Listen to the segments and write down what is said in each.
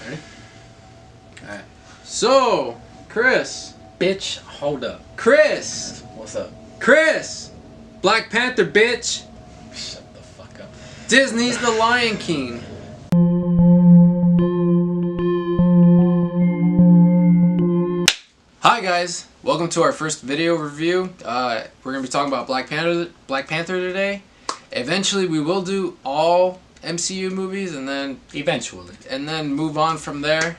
Ready? Alright. So, Chris. Bitch, hold up. Chris! What's up? Chris! Black Panther, bitch! Shut the fuck up. Disney's The Lion King. Hi guys, welcome to our first video review. We're going to be talking about Black Panther today. Eventually we will do all MCU movies and then move on from there.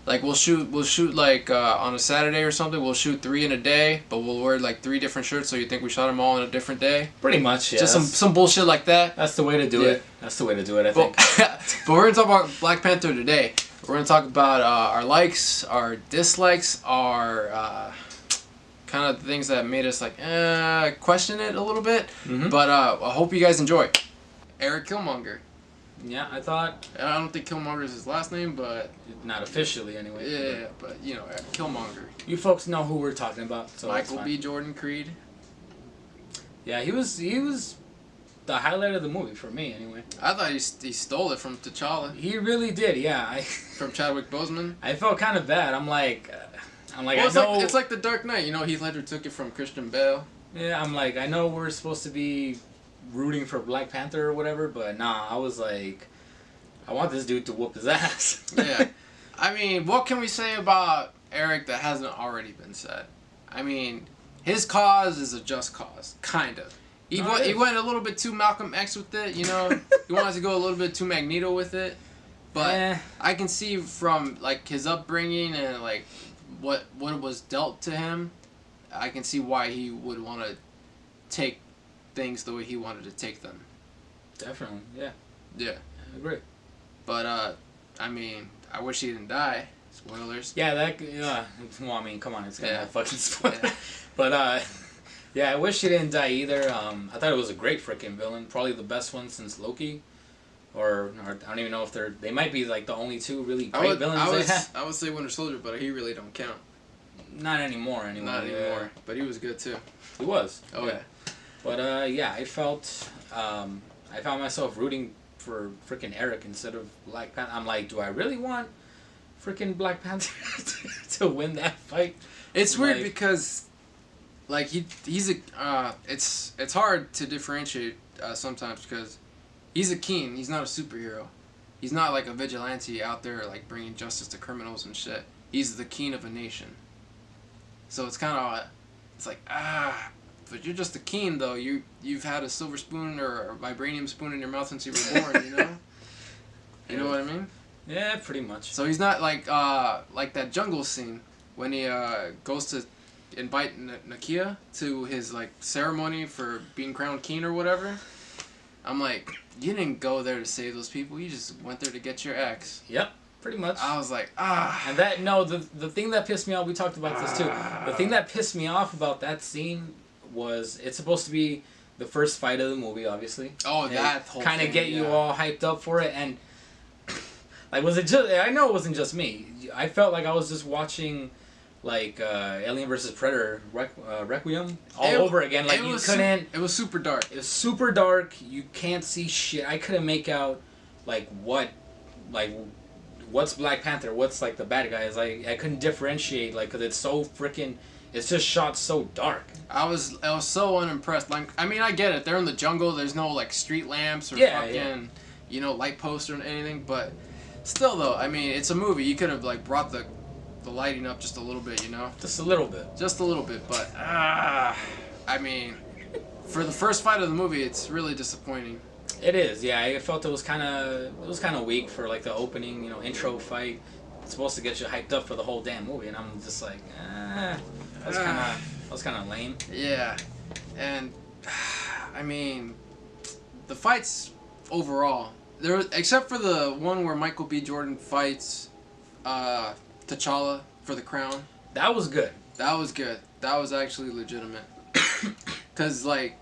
Like we'll shoot like on a Saturday or something. We'll shoot 3 in a day, but we'll wear like 3 different shirts, so you think we shot them all in a different day. Pretty much, yeah. Just some bullshit like that. That's the way to do it. That's the way to do it, I think. But we're gonna talk about Black Panther today. We're gonna talk about our likes, our dislikes, our kind of things that made us like question it a little bit. Mm-hmm. But I hope you guys enjoy. Eric Killmonger. Yeah, I thought. I don't think Killmonger is his last name, but not officially anyway. Yeah, but you know, Killmonger. You folks know who we're talking about. So Michael B. Jordan Creed. Yeah, he was the highlight of the movie for me anyway. I thought he stole it from T'Challa. He really did, yeah. From Chadwick Boseman. I felt kind of bad. I'm like, well, I know it's like The Dark Knight. You know, Heath Ledger took it from Christian Bale. Yeah, I'm like, I know we're supposed to be rooting for Black Panther or whatever, but nah, I was like, I want this dude to whoop his ass. Yeah. I mean, what can we say about Eric that hasn't already been said? I mean, his cause is a just cause, kind of. He went a little bit too Malcolm X with it, you know? He wanted to go a little bit too Magneto with it. But I can see from, like, his upbringing and, like, what was dealt to him, I can see why he would want to take things the way he wanted to take them. Definitely, yeah. Yeah. I agree. But, I mean, I wish he didn't die. Spoilers. Yeah, well, I mean, come on, it's gonna fucking spoil. Yeah. But, yeah, I wish he didn't die either. I thought it was a great freaking villain. Probably the best one since Loki. Or I don't even know if they might be like the only two really great villains. I would say Winter Soldier, but he really don't count. Not anymore, anyway. Not anymore. But he was good too. He was. Oh yeah. But yeah, I found myself rooting for freaking Eric instead of Black Panther. I'm like, do I really want freaking Black Panther to win that fight? It's weird because, like, he's a it's hard to differentiate sometimes because he's a king. He's not a superhero. He's not like a vigilante out there like bringing justice to criminals and shit. He's the king of a nation. So it's kind of it's like but you're just a king though. You've had a silver spoon or a vibranium spoon in your mouth since you were born. You know. You know what I mean? Yeah, pretty much. So he's not like that jungle scene when he goes to invite Nakia to his like ceremony for being crowned king or whatever. I'm like, you didn't go there to save those people. You just went there to get your ex. Yep, pretty much. I was like, And the thing that pissed me off. We talked about this too. The thing that pissed me off about that scene was it's supposed to be the first fight of the movie, obviously. Oh, and that whole kind of get you all hyped up for it, and like, was it just? I know it wasn't just me. I felt like I was just watching, like Alien vs. Predator Requiem all over again. Like you couldn't. It was super dark. It was super dark. You can't see shit. I couldn't make out what's Black Panther, what's like the bad guys. Like I couldn't differentiate, like, because it's so freaking. It's just shot so dark. I was so unimpressed. Like, I mean, I get it. They're in the jungle. There's no like street lamps or fucking you know, light posts or anything. But still, though, I mean, it's a movie. You could have like brought the lighting up just a little bit, you know. Just a little bit. Just a little bit, but I mean, for the first fight of the movie, it's really disappointing. It is, yeah. I felt it was kind of weak for like the opening, you know, intro fight. It's supposed to get you hyped up for the whole damn movie, and I'm just like, that was kind of lame. Yeah, and I mean, the fights overall, except for the one where Michael B. Jordan fights T'Challa for the crown. That was good. That was good. That was actually legitimate. Cause like,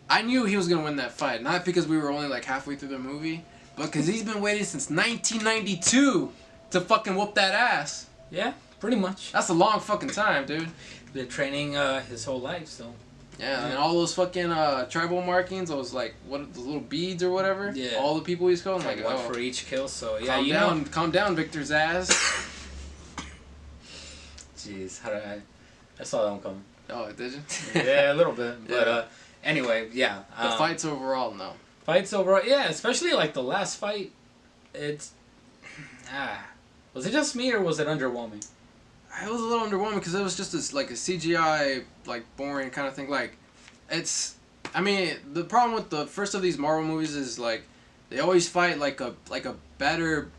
I knew he was gonna win that fight, not because we were only like halfway through the movie, but because he's been waiting since 1992 to fucking whoop that ass. Yeah, pretty much. That's a long fucking time, dude. Been training his whole life, so. Yeah, and all those fucking tribal markings, those like those little beads or whatever. Yeah. All the people he's killing, like one for each kill. So yeah, calm down, Victor's ass. Jeez, how did I saw that one coming. Oh, did you? Yeah, a little bit. But anyway, yeah. The fights overall, no. Fights overall, yeah. Especially like the last fight, it's was it just me or was it underwhelming? It was a little underwhelming because it was just this like a CGI like boring kind of thing. Like, it's. I mean, the problem with the first of these Marvel movies is like they always fight like a better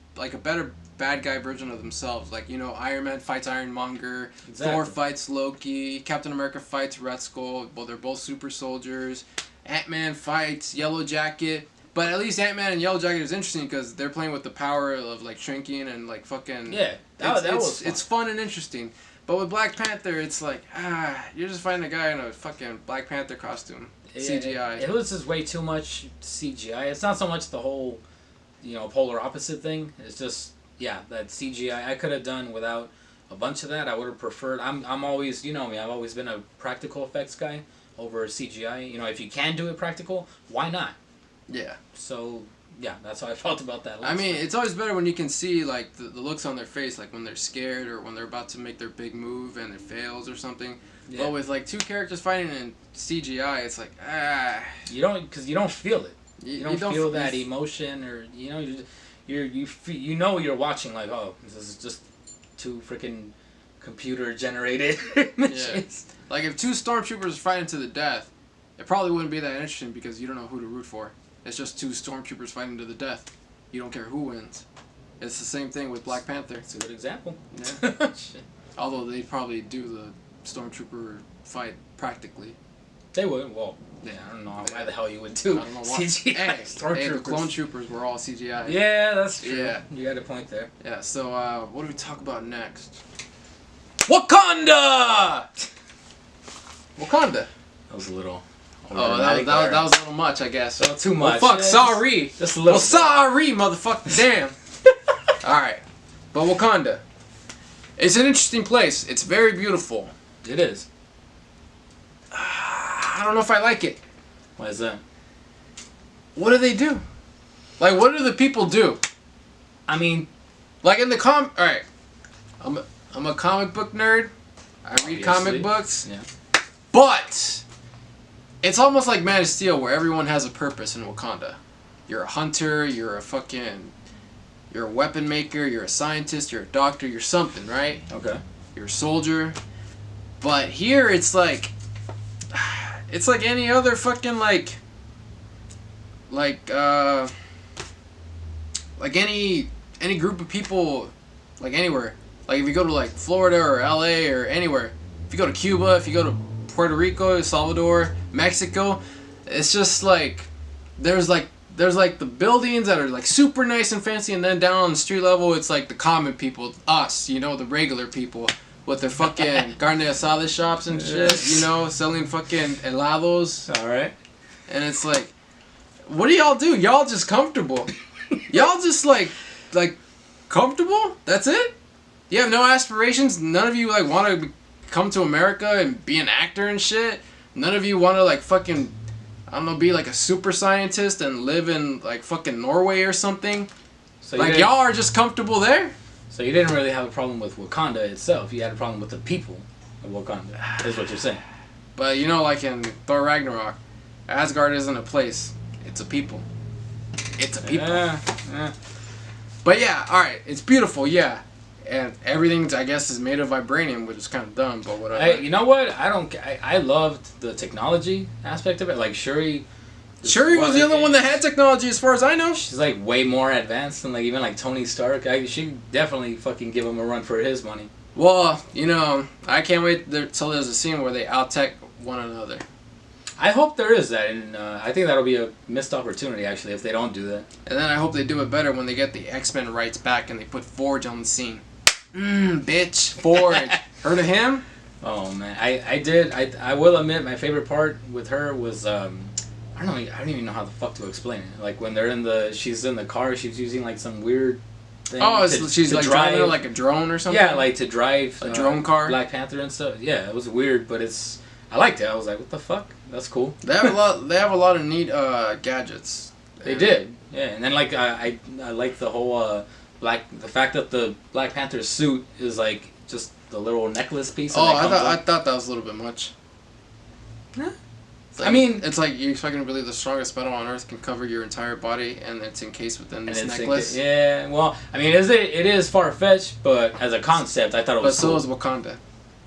bad guy version of themselves. Like, you know, Iron Man fights Ironmonger, Exactly. Thor fights Loki, Captain America fights Red Skull. Well, they're both super soldiers. Ant-Man fights Yellow Jacket. But at least Ant-Man and Yellow Jacket is interesting because they're playing with the power of like shrinking and like fucking. Yeah, that was fun. It's fun and interesting. But with Black Panther, it's like you're just fighting a guy in a fucking Black Panther costume. CGI. It was just way too much CGI. It's not so much the whole, you know, polar opposite thing. It's just that CGI. I could have done without a bunch of that. I would have preferred. I'm always, you know me. I've always been a practical effects guy over CGI. You know, if you can do it practical, why not? Yeah. So, yeah, that's how I felt about that. I mean, it's always better when you can see, like, the looks on their face, like, when they're scared or when they're about to make their big move and it fails or something. Yeah. But with, like, two characters fighting in CGI, it's like, You don't feel it. You don't feel that emotion or, you know, you know you're watching, like, oh, this is just two freaking computer-generated images. Yeah. Like, if two stormtroopers fighting to the death, it probably wouldn't be that interesting because you don't know who to root for. It's just two stormtroopers fighting to the death. You don't care who wins. It's the same thing with Black Panther. It's a good example. Yeah. Although they'd probably do the stormtrooper fight practically. They would. Well, yeah, I don't know why the hell you would do I don't know why. CGI Hey, the clone troopers were all CGI. Yeah, that's true. Yeah. You got a point there. Yeah, so what do we talk about next? Wakanda! Wakanda. That was a little... Oh, that was a little much, I guess. A too much. Well, fuck, sorry. Just a little. Well, sorry, motherfucker. Damn. Alright. But Wakanda. It's an interesting place. It's very beautiful. It is. I don't know if I like it. Why is that? What do they do? Like, what do the people do? I mean... Like, in the Alright. I'm a comic book nerd. I read comic books. Yeah. But... it's almost like Man of Steel, where everyone has a purpose in Wakanda. You're a hunter, you're a weapon maker, you're a scientist, you're a doctor, you're something, right? Okay. You're a soldier. But here, it's like any other fucking, like any group of people, like anywhere. Like, if you go to, like, Florida or LA or anywhere. If you go to Cuba, if you go to Puerto Rico, Salvador, Mexico, it's just like there's like the buildings that are like super nice and fancy, and then down on the street level it's like the common people, us, you know, the regular people with their fucking carne asada shops and shit, you know, selling fucking helados. Alright. And it's like, what do y'all do? Y'all just comfortable. Y'all just like comfortable? That's it? You have no aspirations? None of you like want to come to America and be an actor and shit? None of you want to, like, fucking, I don't know, be, like, a super scientist and live in, like, fucking Norway or something? So like, y'all are just comfortable there? So you didn't really have a problem with Wakanda itself. You had a problem with the people of Wakanda, is what you're saying. But, you know, like in Thor Ragnarok, Asgard isn't a place. It's a people. It's a people. Yeah. But, yeah, alright, it's beautiful, yeah. And everything, I guess, is made of vibranium, which is kind of dumb, but whatever. You know what? I loved the technology aspect of it. Like, Shuri was the only one that had technology, as far as I know. She's, like, way more advanced than, like, even, like, Tony Stark. She definitely fucking give him a run for his money. Well, you know, I can't wait till there's a scene where they out-tech one another. I hope there is that, and I think that'll be a missed opportunity, actually, if they don't do that. And then I hope they do it better when they get the X-Men rights back and they put Forge on the scene. Bitch. Forge. Heard of him? Oh, man. I will admit, my favorite part with her was, I don't even know how the fuck to explain it. Like, when she's in the car, she's using, like, some weird thing. Oh, she's like driving like a drone or something? Yeah, like to drive a drone car? Black Panther and stuff. Yeah, it was weird, but it's I liked it. I was like, what the fuck? That's cool. They have a lot. They have a lot of neat gadgets. They did, yeah. And then like I like the whole the fact that the Black Panther suit is like just the little necklace piece. Oh, I thought that was a little bit much. Huh? Like, I mean, it's like you're expecting to believe the strongest metal on Earth can cover your entire body, and it's encased within this necklace. Yeah, well, I mean, it is far fetched, but as a concept, I thought it was. But cool. so is Wakanda.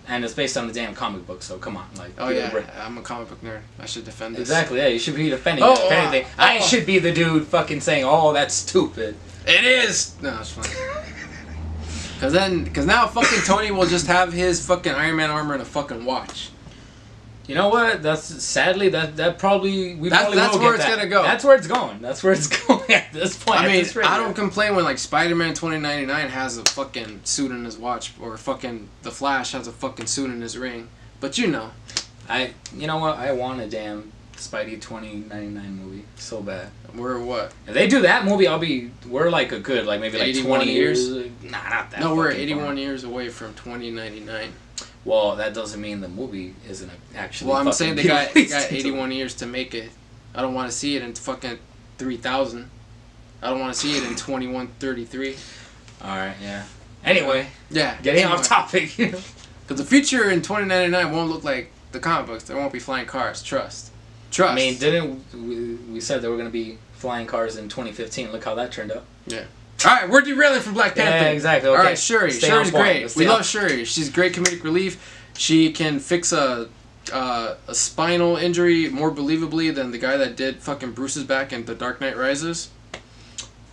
And it's based on the damn comic book, so come on, like. Oh yeah, I'm a comic book nerd. I should defend this. Exactly. Yeah, you should be defending it. If anything, I should be the dude fucking saying, "Oh, that's stupid." It is. No, it's fine. Cause now fucking Tony will just have his fucking Iron Man armor and a fucking watch. You know what? That's sadly that probably that's where it's gonna go. That's where it's going. That's where it's going at this point. I mean, I don't complain when like Spider-Man 2099 has a fucking suit in his watch, or fucking The Flash has a fucking suit in his ring. But you know, you know what? I want a damn Spidey 2099 movie so bad. We're what? If they do that movie, we're like a good like maybe like 20 years. Nah, not that. No, we're 81 years away from 2099. Well, that doesn't mean the movie isn't actually. Well, I'm saying they got 81 years to make it. I don't want to see it in fucking 3000. I don't want to see it in 2133. All right, yeah. Anyway, yeah. Getting off topic. Because the future in 2099 won't look like the comic books. There won't be flying cars. Trust. I mean, didn't we said there were going to be flying cars in 2015? Look how that turned out. Yeah. All right, we're derailing from Black Panther. Yeah, exactly. Okay. All right, Shuri. Shuri's great. We love Shuri. She's great comedic relief. She can fix a spinal injury more believably than the guy that did fucking Bruce's back in The Dark Knight Rises.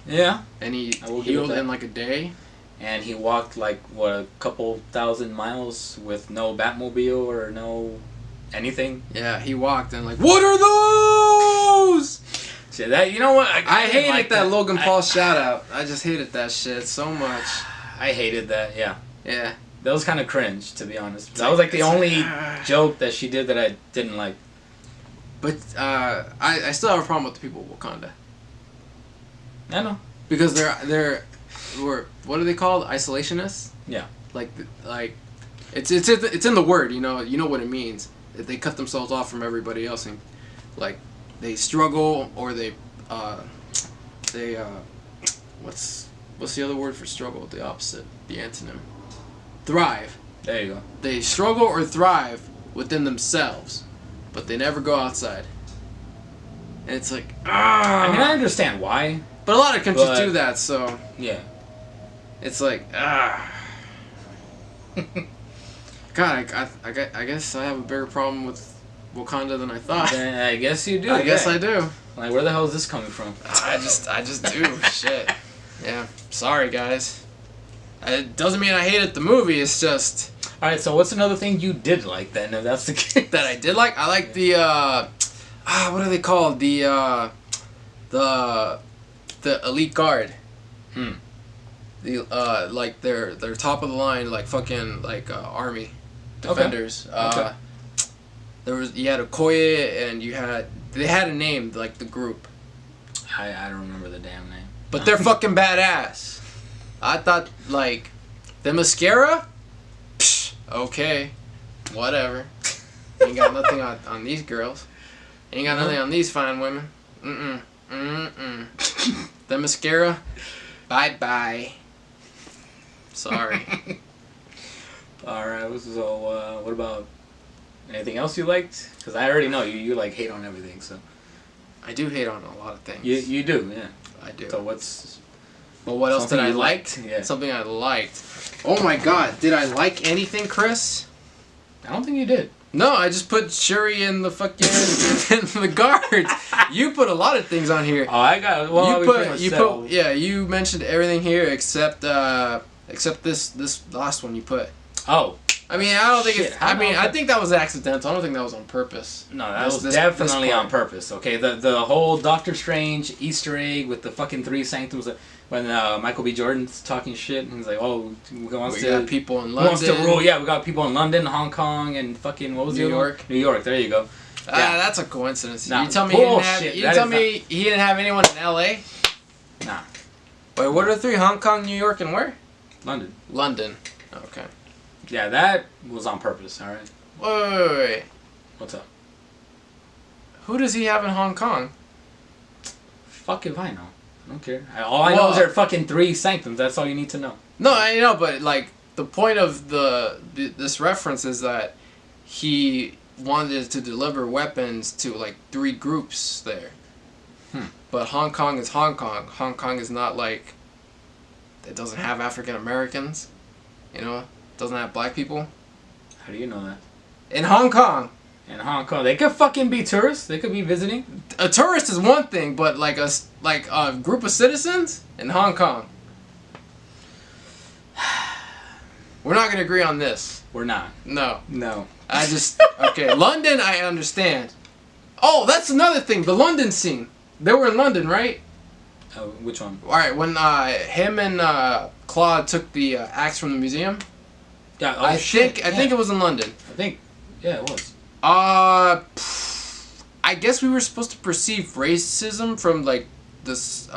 Yeah. And he healed in like a day. And he walked like what, a couple thousand miles with no Batmobile or no anything. Yeah, he walked and like, what are those? See that? You know what? I hated like that Logan Paul shout out. I just hated that shit so much. I hated that. Yeah. Yeah. That was kind of cringe, to be honest. That was like the only joke that she did that I didn't like. But I still have a problem with the people of Wakanda. I know. Because they're what are they called? Isolationists? Yeah. Like it's in the word, you know what it means. They cut themselves off from everybody else and like they struggle or they what's the other word for struggle? The opposite, the antonym. Thrive. There you go. They struggle or thrive within themselves, but they never go outside. And it's like, I mean, I understand why. But a lot of countries do that, so yeah. It's like, God, I guess I have a bigger problem with Wakanda than I thought. I guess you do. I guess I do. Like, where the hell is this coming from? I just do. Shit. Yeah. Sorry, guys. It doesn't mean I hated the movie. It's just. All right. So what's another thing you did like then? If that's the case. That I did like. I like the what are they called? The elite guard. The like they're top of the line, like fucking like army defenders. Okay. You had Okoye and they had a name, like the group. I don't remember the damn name. But they're fucking badass. I thought like the mascara. Psh, okay, whatever. Ain't got nothing on these girls. Ain't got nothing on these fine women. The mascara. Bye. Sorry. Alright, so what about anything else you liked? Because I already know you like hate on everything, so. I do hate on a lot of things. You do, yeah. I do. So what's... But what else did I like? Yeah. Something I liked. Oh my god, did I like anything, Chris? I don't think you did. No, I just put Shuri in the fucking in the guards. You put a lot of things on here. Oh, I got. Well, you mentioned everything here except this last one you put. Oh. I mean, I don't think I think that was accidental. I don't think that was on purpose. No, that was definitely on purpose. Okay, the whole Doctor Strange Easter egg with the fucking 3 sanctums. When Michael B. Jordan's talking shit, and he's like, "Oh, we got people in London. Wants to rule. Yeah, we got people in London, Hong Kong, and fucking what was New York? New York. There you go. Yeah, that's a coincidence. Nah, you tell me he didn't have anyone in L.A. Nah. Wait, what are the 3? Hong Kong, New York, and where? London. London. Okay. Yeah, that was on purpose. All right. Wait. What's up? Who does he have in Hong Kong? Fuck if I know. I don't care. All I know is there are fucking 3 sanctums. That's all you need to know. No, I know, but like the point of this reference is that he wanted to deliver weapons to like 3 groups there. But Hong Kong is Hong Kong. Hong Kong is not like, it doesn't have African Americans, you know, it doesn't have black people. How do you know that? In Hong Kong. In Hong Kong, they could fucking be tourists. They could be visiting. A tourist is one thing, but like a group of citizens in Hong Kong. We're not gonna agree on this. We're not. No. No. Okay. London, I understand. Oh, that's another thing. The London scene. They were in London, right? Which one? All right, when him and Claude took the axe from the museum. Yeah. I think it was in London. I think. Yeah, it was. I guess we were supposed to perceive racism from like this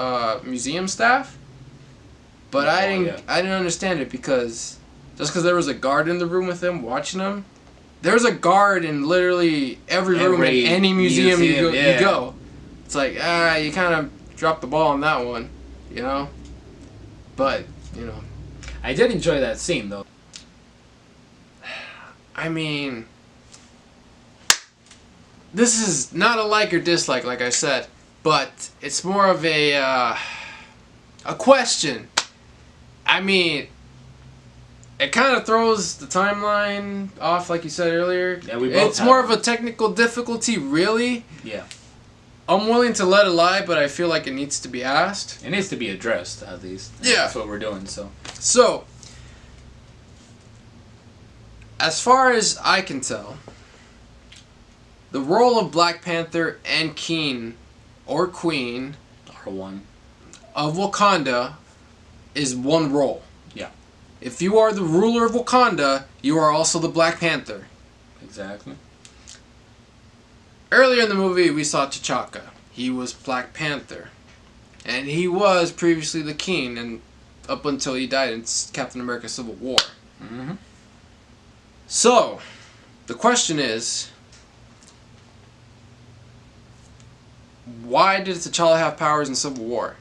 museum staff, but I didn't understand it because there was a guard in the room with him watching him. There's a guard in literally every room in any museum you go. It's like you kind of dropped the ball on that one, you know. But you know, I did enjoy that scene though. I mean, this is not a like or dislike, like I said, but it's more of a question. I mean, it kind of throws the timeline off, like you said earlier. Yeah, we both. It's more of a technical difficulty, really. Yeah. I'm willing to let it lie, but I feel like it needs to be asked. It needs to be addressed, at least. Yeah. That's what we're doing. So, as far as I can tell, the role of Black Panther and King, or Queen, R1 of Wakanda is one role. Yeah. If you are the ruler of Wakanda, you are also the Black Panther. Exactly. Earlier in the movie, we saw T'Chaka. He was Black Panther. And he was previously the King, and up until he died in Captain America Civil War. Mm-hmm. So, the question is, why did T'Challa have powers in Civil War?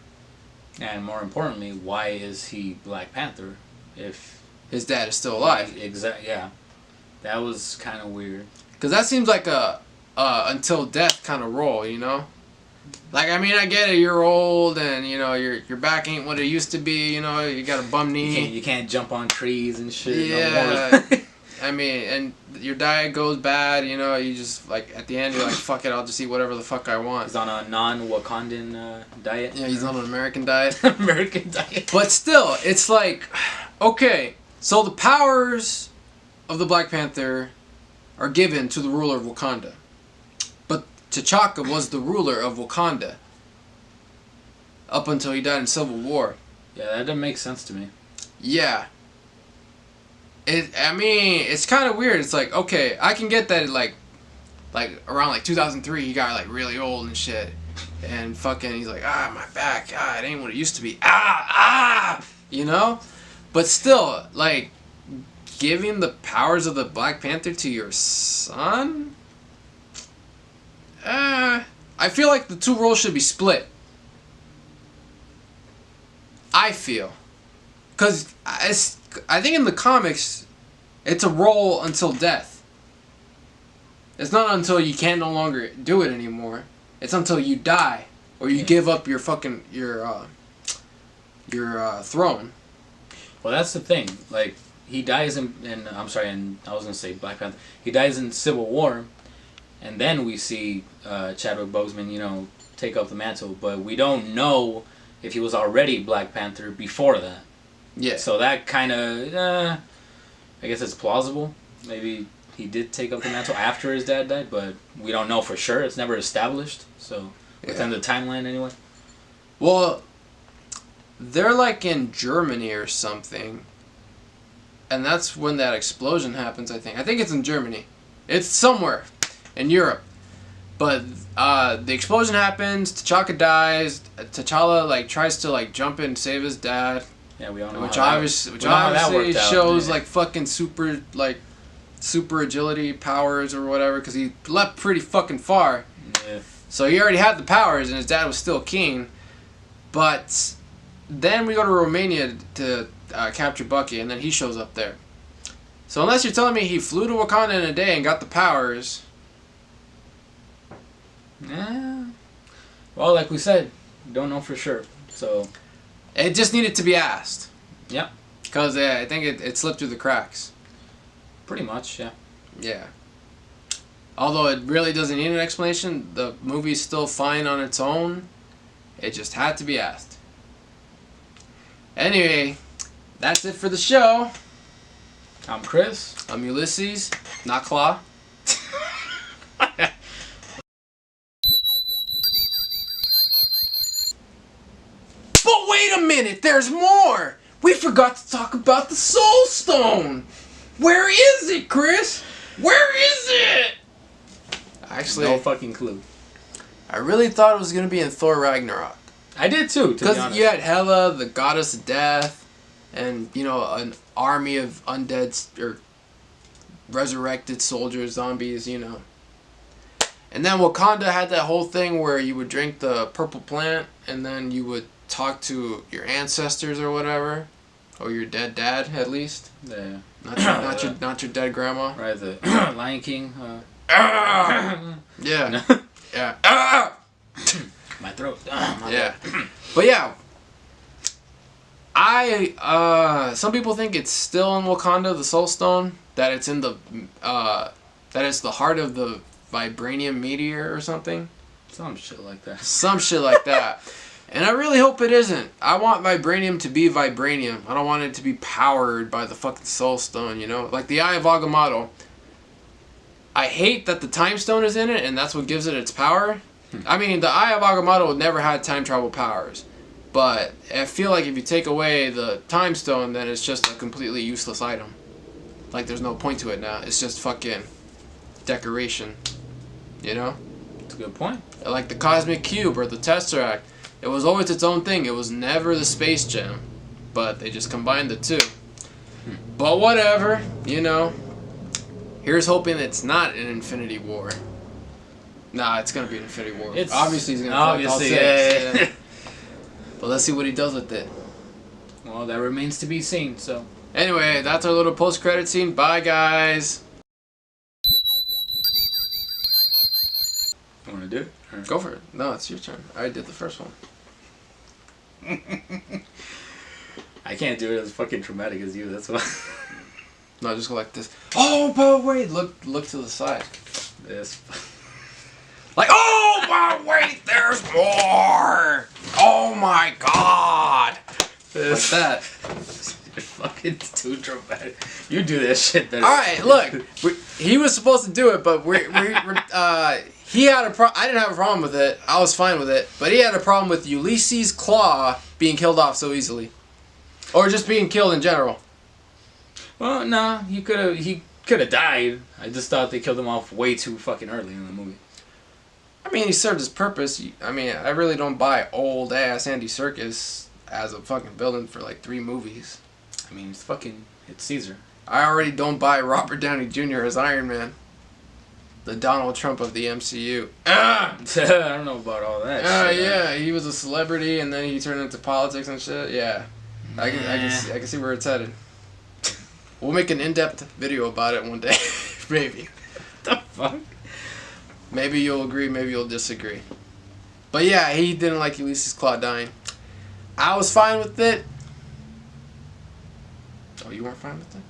And more importantly, why is he Black Panther if his dad is still alive? Exactly. Yeah, that was kind of weird. Because that seems like a until death kind of role, you know. Like, I mean, I get it. You're old, and you know your back ain't what it used to be. You know, you got a bum knee. You can't jump on trees and shit. Yeah. No more. I mean, and your diet goes bad. You know, you just like at the end you're like, fuck it, I'll just eat whatever the fuck I want. He's on a non-Wakandan diet. Yeah, he's on an American diet. American diet. But still, it's like, okay, so the powers of the Black Panther are given to the ruler of Wakanda. But T'Chaka was the ruler of Wakanda up until he died in Civil War. Yeah, that doesn't make sense to me. Yeah. I mean, it's kind of weird. It's like, okay, I can get that like around like 2003 he got like really old and shit. And fucking he's like, my back, it ain't what it used to be. You know? But still, like, giving the powers of the Black Panther to your son? I feel like the two roles should be split. I feel. Because I think in the comics, it's a role until death. It's not until you can no longer do it anymore. It's until you die or you give up your fucking your throne. Well, that's the thing. Like, he dies in I was gonna say Black Panther. He dies in Civil War, and then we see Chadwick Boseman, you know, take up the mantle. But we don't know if he was already Black Panther before that. Yeah. So that kind of, I guess it's plausible. Maybe he did take up the mantle after his dad died, but we don't know for sure. It's never established. So within the timeline, anyway. Well, they're like in Germany or something, and that's when that explosion happens. I think it's in Germany. It's somewhere in Europe. But the explosion happens. T'Chaka dies. T'Challa like tries to like jump in and save his dad. Yeah, we all know which how obviously that worked out. shows like fucking super like super agility powers or whatever, because he leapt pretty fucking far. Yeah. So he already had the powers, and his dad was still king. But then we go to Romania to capture Bucky, and then he shows up there. So unless you're telling me he flew to Wakanda in a day and got the powers... Yeah. Well, like we said, don't know for sure. So it just needed to be asked. Yeah. Because I think it slipped through the cracks. Pretty much, yeah. Yeah. Although it really doesn't need an explanation, the movie's still fine on its own. It just had to be asked. Anyway, that's it for the show. I'm Chris. I'm Ulysses, not Claw. But wait a minute, there's more! We forgot to talk about the Soul Stone! Where is it, Chris? Where is it? Actually, no fucking clue. I really thought it was going to be in Thor Ragnarok. I did too, to be honest. Because you had Hela, the goddess of death, and, you know, an army of undead or resurrected soldiers, zombies, you know. And then Wakanda had that whole thing where you would drink the purple plant and then you would talk to your ancestors or whatever, or your dead dad at least. Yeah. Not your dead grandma. Right, the Lion King. Yeah. Yeah. My throat. Yeah. But yeah. Some people think it's still in Wakanda, the Soul Stone, that it's in the that it's the heart of the vibranium meteor or something. Some shit like that. Some shit like that. And I really hope it isn't. I want vibranium to be vibranium. I don't want it to be powered by the fucking Soul Stone, you know? Like the Eye of Agamotto. I hate that the Time Stone is in it and that's what gives it its power. I mean, the Eye of Agamotto never had time travel powers. But I feel like if you take away the Time Stone, then it's just a completely useless item. Like, there's no point to it now. It's just fucking decoration. You know? That's a good point. Like the Cosmic Cube or the Tesseract. It was always its own thing. It was never the Space Gem. But they just combined the two. But whatever, you know. Here's hoping it's not an Infinity War. Nah, it's gonna be an Infinity War. It's obviously he's gonna collect all obviously, six. Yeah. But let's see what he does with it. Well, that remains to be seen, so. Anyway, that's our little post-credit scene. Bye, guys. You want to do it? Or? Go for it. No, it's your turn. I did the first one. I can't do it as fucking traumatic as you, that's why. No, just go like this. Oh, but wait, look to the side. This. Like, oh, but wait, there's more. Oh my god. This. Like that. You're fucking too dramatic. You do this shit better. Alright, look. He was supposed to do it, but he had I didn't have a problem with it. I was fine with it. But he had a problem with Ulysses' claw being killed off so easily. Or just being killed in general. Well, no, he could have died. I just thought they killed him off way too fucking early in the movie. I mean, he served his purpose. I mean, I really don't buy old-ass Andy Serkis as a fucking villain for like 3 movies. I mean, it's Caesar. I already don't buy Robert Downey Jr. as Iron Man. The Donald Trump of the MCU. I don't know about all that shit. Yeah, he was a celebrity and then he turned into politics and shit. Yeah. I can see where it's headed. We'll make an in-depth video about it one day. Maybe. What the fuck? Maybe you'll agree, maybe you'll disagree. But yeah, he didn't like Ulysses' claw dying. I was fine with it. Oh, you weren't fine with it?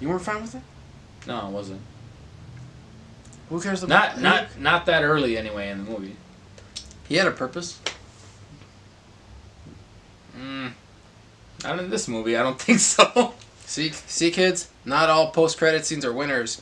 You weren't fine with it? No, I wasn't. Who cares about Not that early anyway in the movie. He had a purpose. Not in this movie, I don't think so. See kids? Not all post-credit scenes are winners.